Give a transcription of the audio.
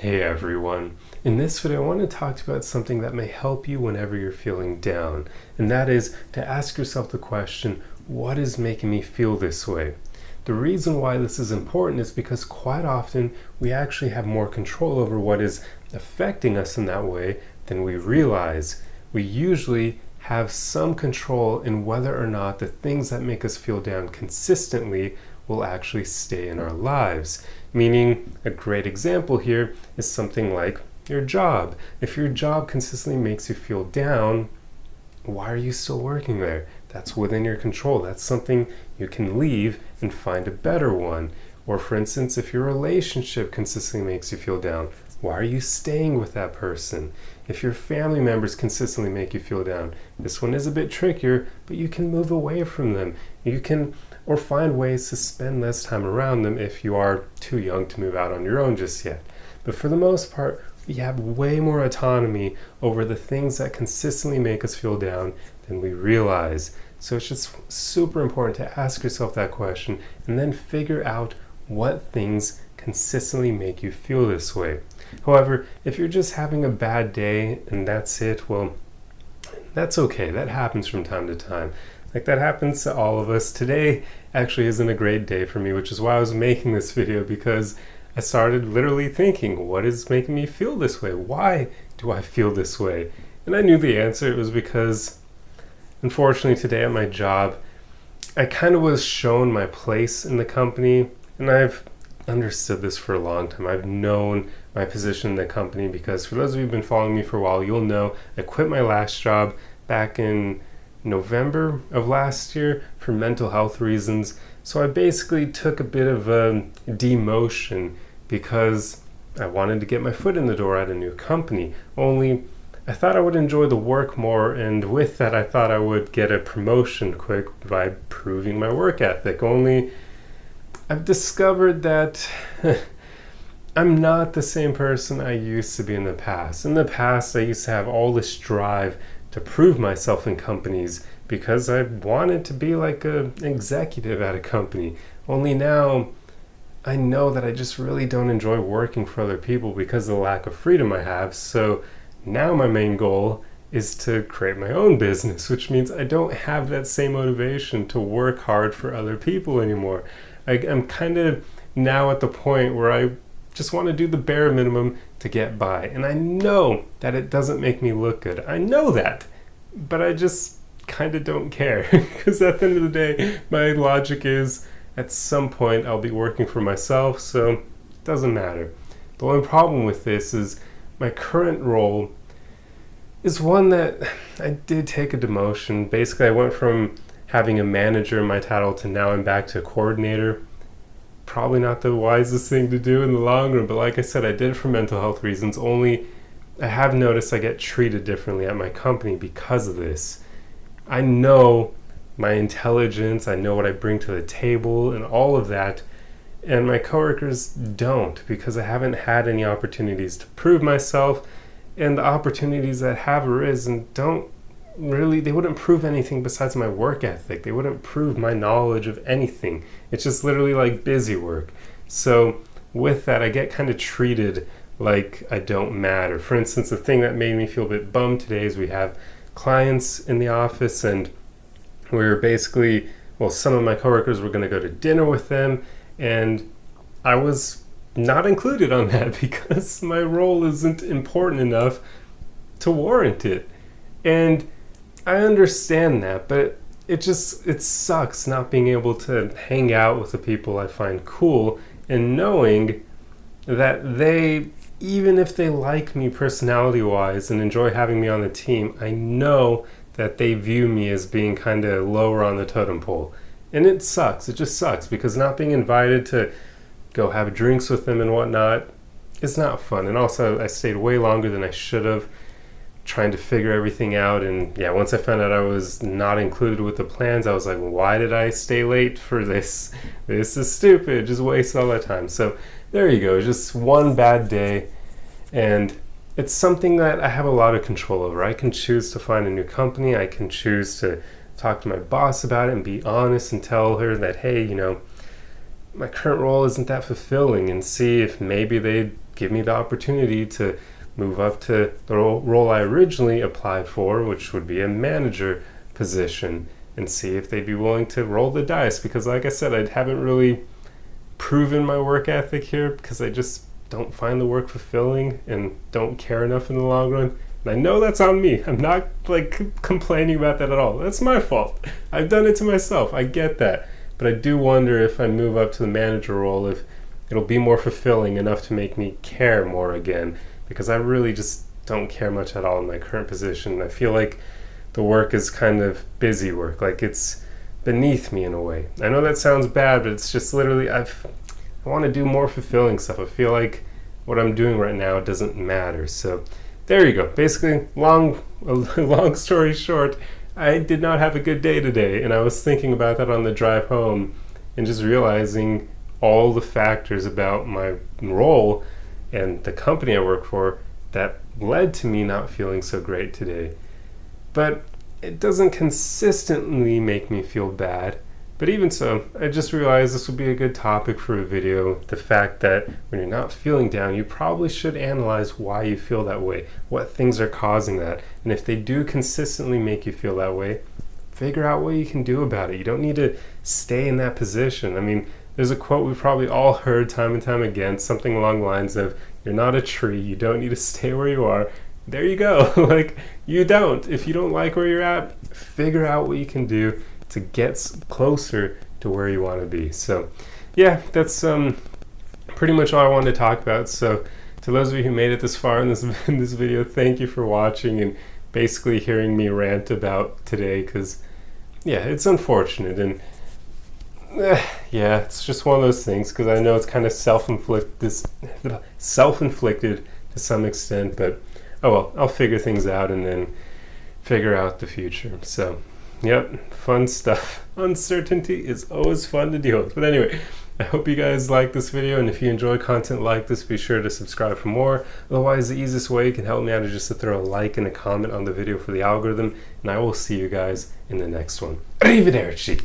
Hey everyone. In this video, I want to talk about something that may help you whenever you're feeling down, and that is to ask yourself the question, what is making me feel this way? The reason why this is important is because quite often we actually have more control over what is affecting us in that way than we realize. We usually have some control in whether or not the things that make us feel down consistently will actually stay in our lives. Meaning, a great example here is something like your job. If your job consistently makes you feel down, why are you still working there? That's within your control. That's something you can leave and find a better one. Or for instance, if your relationship consistently makes you feel down, why are you staying with that person? If your family members consistently make you feel down, this one is a bit trickier, but you can move away from them. You can or find ways to spend less time around them if you are too young to move out on your own just yet. But for the most part, we have way more autonomy over the things that consistently make us feel down than we realize. So it's just super important to ask yourself that question and then figure out what things consistently make you feel this way. However, if you're just having a bad day and that's it, well, that's okay. That happens from time to time. Like that happens to all of us. Today actually isn't a great day for me, which is why I was making this video, because I started literally thinking, what is making me feel this way? Why do I feel this way? And I knew the answer. It was because, unfortunately, today at my job, I kind of was shown my place in the company, and I've understood this for a long time. I've known my position in the company because for those of you who've been following me for a while, you'll know I quit my last job back in November of last year for mental health reasons. So I basically took a bit of a demotion because I wanted to get my foot in the door at a new company. Only I thought I would enjoy the work more, and with that I thought I would get a promotion quick by proving my work ethic. Only I've discovered that I'm not the same person I used to be in the past. In the past, I used to have all this drive to prove myself in companies because I wanted to be like an executive at a company. Only now I know that I just really don't enjoy working for other people because of the lack of freedom I have. So now my main goal is to create my own business, which means I don't have that same motivation to work hard for other people anymore. I'm kind of now at the point where I just want to do the bare minimum to get by. And I know that it doesn't make me look good. I know that. But I just kind of don't care. Because at the end of the day, my logic is at some point I'll be working for myself, so it doesn't matter. The only problem with this is my current role is one that I did take a demotion. Basically, I went from having a manager in my title to now I'm back to a coordinator. Probably not the wisest thing to do in the long run, but like I said, I did it for mental health reasons. Only I have noticed I get treated differently at my company because of this. I know my intelligence, I know what I bring to the table and all of that, and my coworkers don't, because I haven't had any opportunities to prove myself, and the opportunities that have arisen don't really, they wouldn't prove anything besides my work ethic. They wouldn't prove my knowledge of anything. It's just literally like busy work. So with that, I get kind of treated like I don't matter. For instance, the thing that made me feel a bit bummed today is we have clients in the office, and we're basically, well, some of my coworkers were going to go to dinner with them, and I was not included on that because my role isn't important enough to warrant it. And I understand that, but it sucks not being able to hang out with the people I find cool and knowing that they, even if they like me personality-wise and enjoy having me on the team, I know that they view me as being kind of lower on the totem pole. And it sucks. It just sucks because not being invited to go have drinks with them and whatnot is not fun. And also, I stayed way longer than I should have, trying to figure everything out. And yeah, once I found out I was not included with the plans, I was like, why did I stay late for this? This is stupid. Just waste all that time. So there you go. Just one bad day. And it's something that I have a lot of control over. I can choose to find a new company. I can choose to talk to my boss about it and be honest and tell her that, hey, my current role isn't that fulfilling, and see if maybe they'd give me the opportunity to move up to the role I originally applied for, which would be a manager position, and see if they'd be willing to roll the dice. Because like I said, I haven't really proven my work ethic here, because I just don't find the work fulfilling and don't care enough in the long run. And I know that's on me. I'm not like complaining about that at all. That's my fault. I've done it to myself. I get that. But I do wonder if I move up to the manager role, if it'll be more fulfilling enough to make me care more again, because I really just don't care much at all in my current position. I feel like the work is kind of busy work, like it's beneath me in a way. I know that sounds bad, but it's just literally I want to do more fulfilling stuff. I feel like what I'm doing right now doesn't matter. So there you go. Basically, long story short, I did not have a good day today, and I was thinking about that on the drive home and just realizing all the factors about my role and the company I work for that led to me not feeling so great today. But it doesn't consistently make me feel bad. But even so, I just realized this would be a good topic for a video. The fact that when you're not feeling down, you probably should analyze why you feel that way, what things are causing that. And if they do consistently make you feel that way, figure out what you can do about it. You don't need to stay in that position. I mean, there's a quote we've probably all heard time and time again, something along the lines of, you're not a tree, you don't need to stay where you are. There you go. Like, you don't. If you don't like where you're at, figure out what you can do to get closer to where you want to be. So yeah, that's pretty much all I wanted to talk about. So to those of you who made it this far in this video, thank you for watching and basically hearing me rant about today, because yeah, it's unfortunate, and yeah, it's just one of those things, because I know it's kind of self-inflicted to some extent, but oh well, I'll figure things out and then figure out the future. So yep, fun stuff. Uncertainty is always fun to deal with. But anyway, I hope you guys like this video, and if you enjoy content like this, be sure to subscribe for more. Otherwise, the easiest way you can help me out is just to throw a like and a comment on the video for the algorithm, and I will see you guys in the next one. Arrivederci!